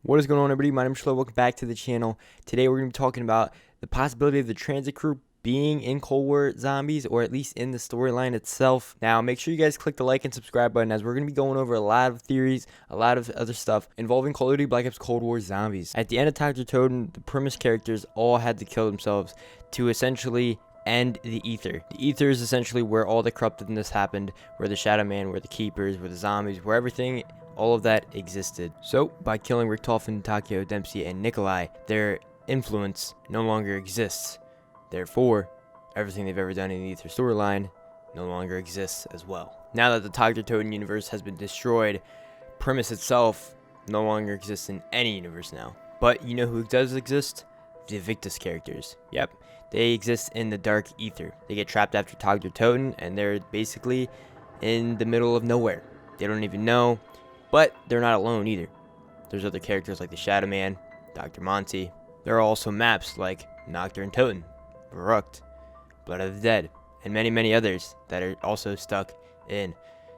What is going on, everybody? My name is Shlo. Welcome back to the channel. Today we're going to be talking about the possibility of the Transit crew being in Cold War zombies, or at least in the storyline itself. Now, make sure you guys click the like and subscribe button, as we're going to be going over a lot of theories, a lot of other stuff involving Call of Duty Black Ops Cold War zombies. At the end of Dr. Toten, the premise characters all had to kill themselves to essentially end the Aether. The Aether is essentially where all the corruptedness happened, where the Shadow Man, where the Keepers, where the zombies, where everything, all of that existed. So, by killing Richtofen, Takeo, Dempsey, and Nikolai, their influence no longer exists. Therefore, everything they've ever done in the Aether storyline no longer exists as well. Now that the Dr. Toten universe has been destroyed, premise itself no longer exists in any universe now. But you know who does exist? The Victus characters. Yep, they exist in the Dark Aether. They get trapped after Dr. Toten, and they're basically in the middle of nowhere. They don't even know, but they're not alone either. There's other characters like the Shadow Man, Dr. Monty. There are also maps like Nocturne Toten, Verrucht, Blood of the Dead, and many, many others that are also stuck in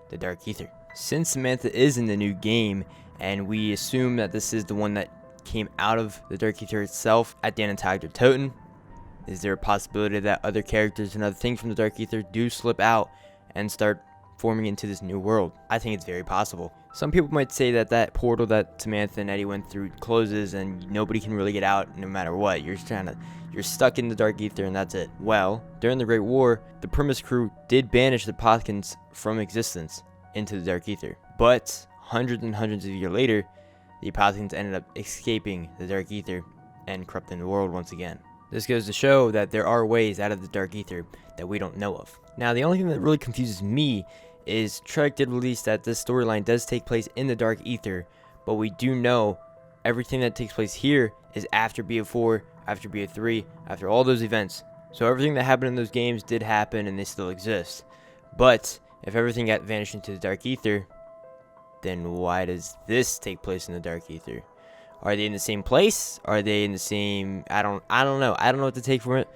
the Dark Aether. Since Samantha is in the new game, and we assume that this is the one that came out of the Dark Aether itself at the end of Dr. Toten, is there a possibility that other characters and other things from the Dark Aether do slip out and start forming into this new world? I think it's very possible. Some people might say that that portal that Samantha and Eddie went through closes and nobody can really get out no matter what. You're stuck in the Dark Aether and that's it. Well, during the Great War, the Primus crew did banish the Potkins from existence into the Dark Aether. But hundreds and hundreds of years later, the Potkins ended up escaping the Dark Aether and corrupting the world once again. This goes to show that there are ways out of the Dark Aether that we don't know of. Now, the only thing that really confuses me is Trek did release that this storyline does take place in the Dark Aether, but we do know everything that takes place here is after BO4, after BO3, after all those events. So everything that happened in those games did happen and they still exist. But if everything got vanished into the Dark Aether, then why does this take place in the Dark Aether? Are they in the same place? Are they in the same... I don't know. I don't know what to take from it,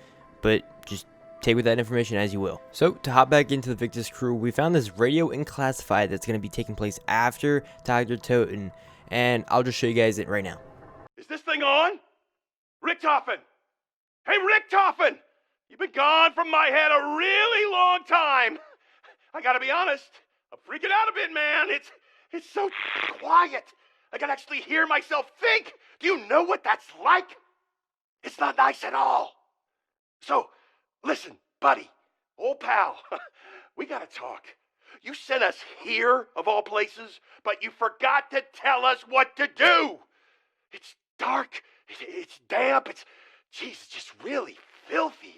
but just take with that information as you will. So, to hop back into the Victus crew, we found this radio unclassified that's going to be taking place after Dr. Toten, and I'll just show you guys it right now. Is this thing on? Richtofen! Hey, Richtofen! You've been gone from my head a really long time. I gotta be honest, I'm freaking out a bit, man. It's so quiet. I can actually hear myself think. Do you know what that's like? It's not nice at all. So, listen, buddy, old pal, we gotta talk. You sent us here, of all places, but you forgot to tell us what to do. It's dark, it's damp, it's just really filthy.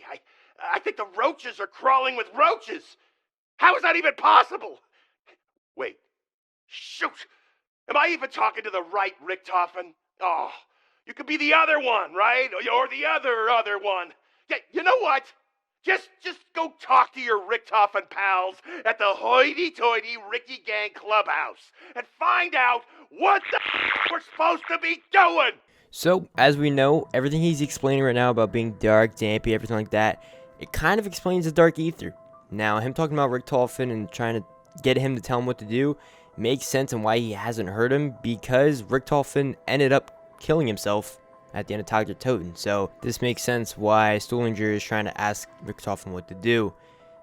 I think the roaches are crawling with roaches. How is that even possible? Wait, shoot. Am I even talking to the right Richtofen? Oh, you could be the other one, right? Or the other one. Yeah, you know what? Just go talk to your Richtofen pals at the hoity-toity Ricky Gang Clubhouse and find out what the we're supposed to be doing. So, as we know, everything he's explaining right now about being dark, dampy, everything like that, it kind of explains the Dark Aether. Now, him talking about Richtofen and trying to get him to tell him what to do makes sense and why he hasn't heard him, because Richtofen ended up killing himself at the end of Dr. Toten. So this makes sense why Stullinger is trying to ask Richtofen what to do,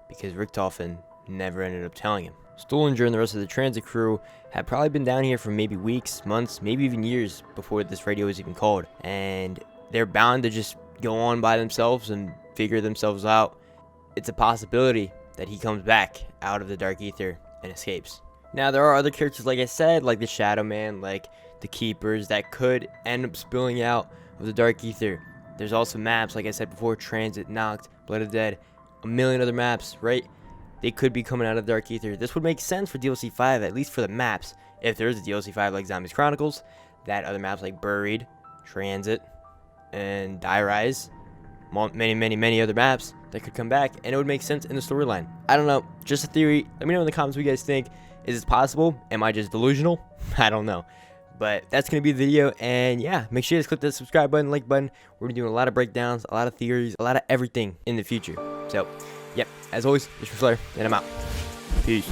because Richtofen never ended up telling him. Stullinger and the rest of the Transit crew had probably been down here for maybe weeks, months, maybe even years before this radio was even called, and they're bound to just go on by themselves and figure themselves out. It's a possibility that he comes back out of the Dark Aether and escapes. Now, there are other characters, like I said, like the Shadow Man, like the Keepers, that could end up spilling out of the Dark Aether. There's also maps, like I said before, Transit, Noct, Blood of the Dead, a million other maps, right? They could be coming out of the Dark Aether. This would make sense for DLC 5, at least for the maps. If there is a DLC 5 like Zombies Chronicles, that other maps like Buried, Transit, and Die Rise, many other maps that could come back, and it would make sense in the storyline. I don't know, just a theory. Let me know in the comments what you guys think. Is this possible? Am I just delusional? I don't know. But that's going to be the video, and yeah, make sure you guys click that subscribe button, like button. We're going to be doing a lot of breakdowns, a lot of theories, a lot of everything in the future. So, yep, as always, this is Slayer, and I'm out. Peace.